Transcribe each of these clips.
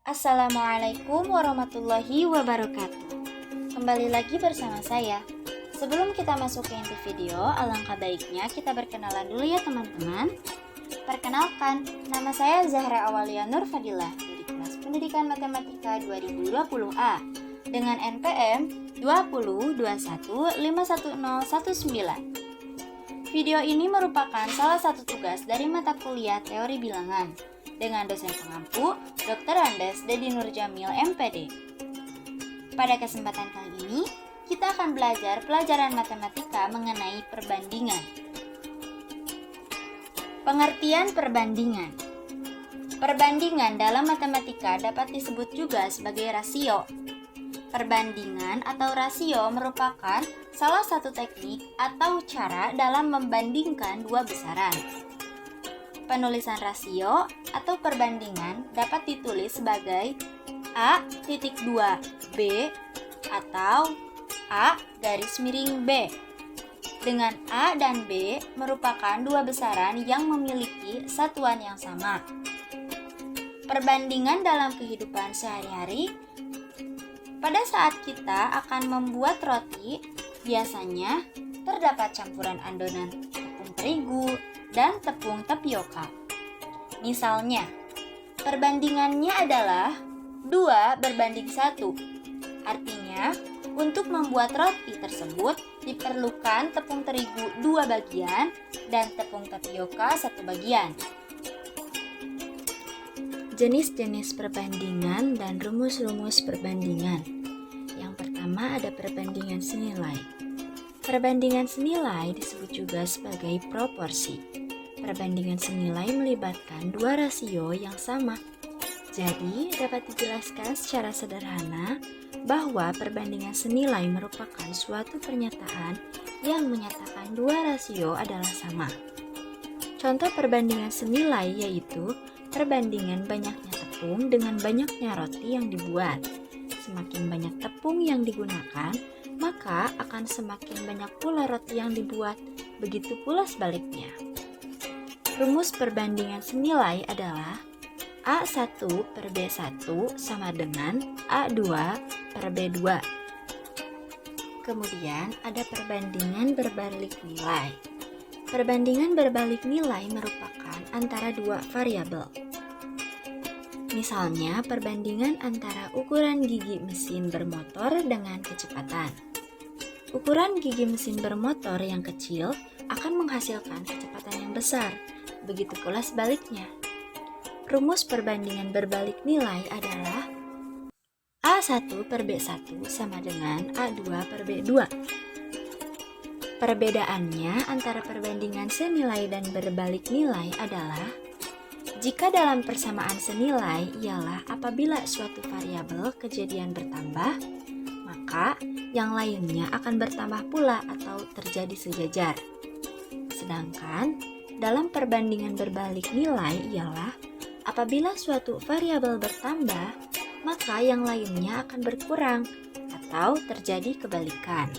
Assalamualaikum warahmatullahi wabarakatuh. Kembali lagi bersama saya. Sebelum kita masuk ke inti video, alangkah baiknya kita berkenalan dulu ya teman-teman. Perkenalkan, nama saya Zahra Awalia Nur Fadilah dari kelas Pendidikan Matematika 2020A dengan NPM 202151019. Video ini merupakan salah satu tugas dari mata kuliah teori bilangan dengan dosen pengampu Dr. Andes Dedi Nurjamil MPD. Pada kesempatan kali ini, kita akan belajar pelajaran matematika mengenai perbandingan. Pengertian perbandingan. Perbandingan dalam matematika dapat disebut juga sebagai rasio. Perbandingan atau rasio merupakan salah satu teknik atau cara dalam membandingkan dua besaran. Penulisan rasio atau perbandingan dapat ditulis sebagai A.2B atau A'(B). Dengan A dan B merupakan dua besaran yang memiliki satuan yang sama. Perbandingan dalam kehidupan sehari-hari. Pada saat kita akan membuat roti, biasanya terdapat campuran adonan tepung terigu dan tepung tapioka. Misalnya, perbandingannya adalah 2:1. Artinya, untuk membuat roti tersebut diperlukan tepung terigu 2 bagian dan tepung tapioka 1 bagian. Jenis-jenis perbandingan dan rumus-rumus perbandingan. Yang pertama ada perbandingan senilai. Perbandingan senilai disebut juga sebagai proporsi. Perbandingan senilai melibatkan dua rasio yang sama. Jadi, dapat dijelaskan secara sederhana bahwa perbandingan senilai merupakan suatu pernyataan yang menyatakan dua rasio adalah sama. Contoh perbandingan senilai yaitu perbandingan banyaknya tepung dengan banyaknya roti yang dibuat. Semakin banyak tepung yang digunakan, maka akan semakin banyak pula roti yang dibuat. Begitu pula sebaliknya. Rumus perbandingan senilai adalah A1/B1 sama dengan A2/B2. Kemudian ada perbandingan berbalik nilai. Perbandingan berbalik nilai merupakan antara dua variabel. Misalnya, perbandingan antara ukuran gigi mesin bermotor dengan kecepatan. Ukuran gigi mesin bermotor yang kecil akan menghasilkan kecepatan yang besar. Begitu pula sebaliknya. Rumus perbandingan berbalik nilai adalah A1/B1 sama dengan A2/B2. Perbedaannya antara perbandingan senilai dan berbalik nilai adalah jika dalam persamaan senilai ialah apabila suatu variabel kejadian bertambah, maka yang lainnya akan bertambah pula atau terjadi sejajar. Sedangkan dalam perbandingan berbalik nilai ialah apabila suatu variabel bertambah, maka yang lainnya akan berkurang atau terjadi kebalikan.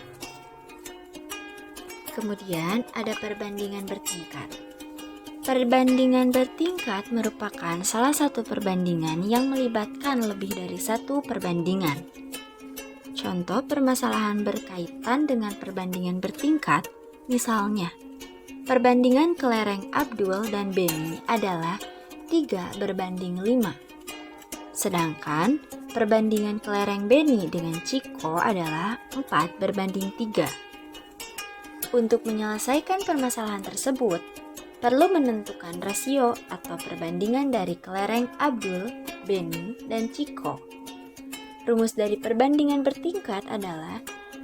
Kemudian ada perbandingan bertingkat. Perbandingan bertingkat merupakan salah satu perbandingan yang melibatkan lebih dari satu perbandingan. Contoh permasalahan berkaitan dengan perbandingan bertingkat, misalnya, perbandingan kelereng Abdul dan Beni adalah 3:5. Sedangkan perbandingan kelereng Beni dengan Ciko adalah 4:3. Untuk menyelesaikan permasalahan tersebut, perlu menentukan rasio atau perbandingan dari kelereng Abdul, Beni, dan Ciko. Rumus dari perbandingan bertingkat adalah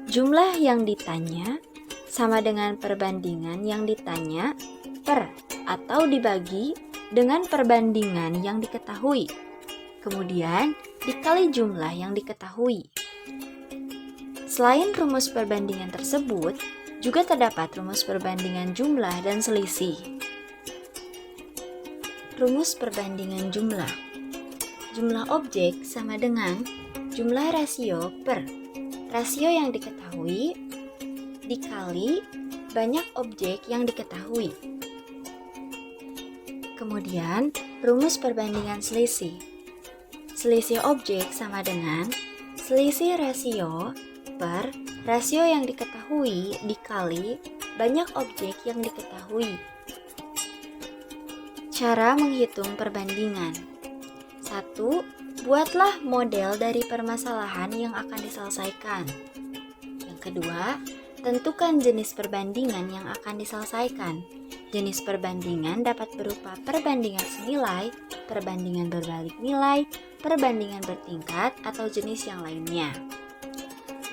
jumlah yang ditanya sama dengan perbandingan yang ditanya per atau dibagi dengan perbandingan yang diketahui. Kemudian dikali jumlah yang diketahui. Selain rumus perbandingan tersebut, juga terdapat rumus perbandingan jumlah dan selisih. Rumus perbandingan jumlah. Jumlah objek sama dengan jumlah rasio per rasio yang diketahui dikali banyak objek yang diketahui. Kemudian, rumus perbandingan selisih. Selisih objek sama dengan selisih rasio per rasio yang diketahui dikali banyak objek yang diketahui. Cara menghitung perbandingan. 1. Buatlah model dari permasalahan yang akan diselesaikan. Yang kedua, tentukan jenis perbandingan yang akan diselesaikan. Jenis perbandingan dapat berupa perbandingan senilai, perbandingan berbalik nilai, perbandingan bertingkat, atau jenis yang lainnya.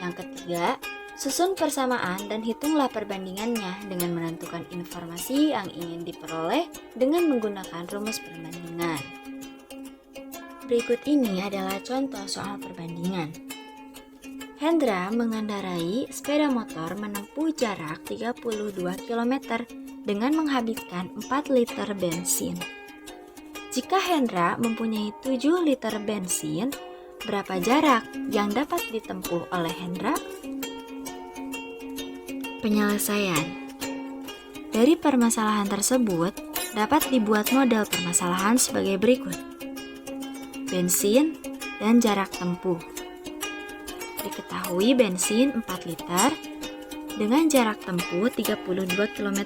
Yang ketiga, susun persamaan dan hitunglah perbandingannya dengan menentukan informasi yang ingin diperoleh dengan menggunakan rumus perbandingan. Berikut ini adalah contoh soal perbandingan. Hendra mengendarai sepeda motor menempuh jarak 32 km dengan menghabiskan 4 liter bensin. Jika Hendra mempunyai 7 liter bensin, berapa jarak yang dapat ditempuh oleh Hendra? Penyelesaian. Dari permasalahan tersebut, dapat dibuat model permasalahan sebagai berikut. Bensin dan jarak tempuh. Diketahui bensin 4 liter dengan jarak tempuh 32 km.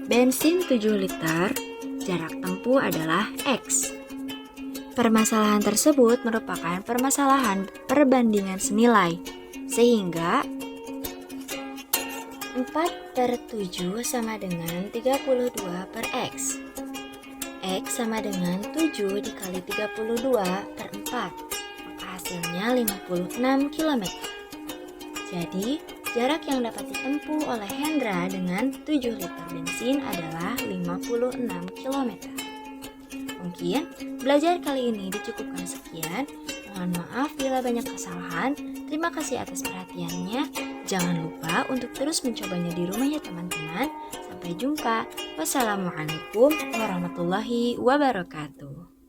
Bensin 7 liter, jarak tempuh adalah X. Permasalahan tersebut merupakan permasalahan perbandingan senilai, sehingga 4/7 sama dengan 32 per X. X sama dengan 7 dikali 32/4, maka hasilnya 56 km. Jadi, jarak yang dapat ditempuh oleh Hendra dengan 7 liter bensin adalah 56 km. Mungkin belajar kali ini dicukupkan sekian. Mohon maaf bila banyak kesalahan. Terima kasih atas perhatiannya. Jangan lupa untuk terus mencobanya di rumah ya teman-teman. Sampai jumpa. Wassalamualaikum warahmatullahi wabarakatuh.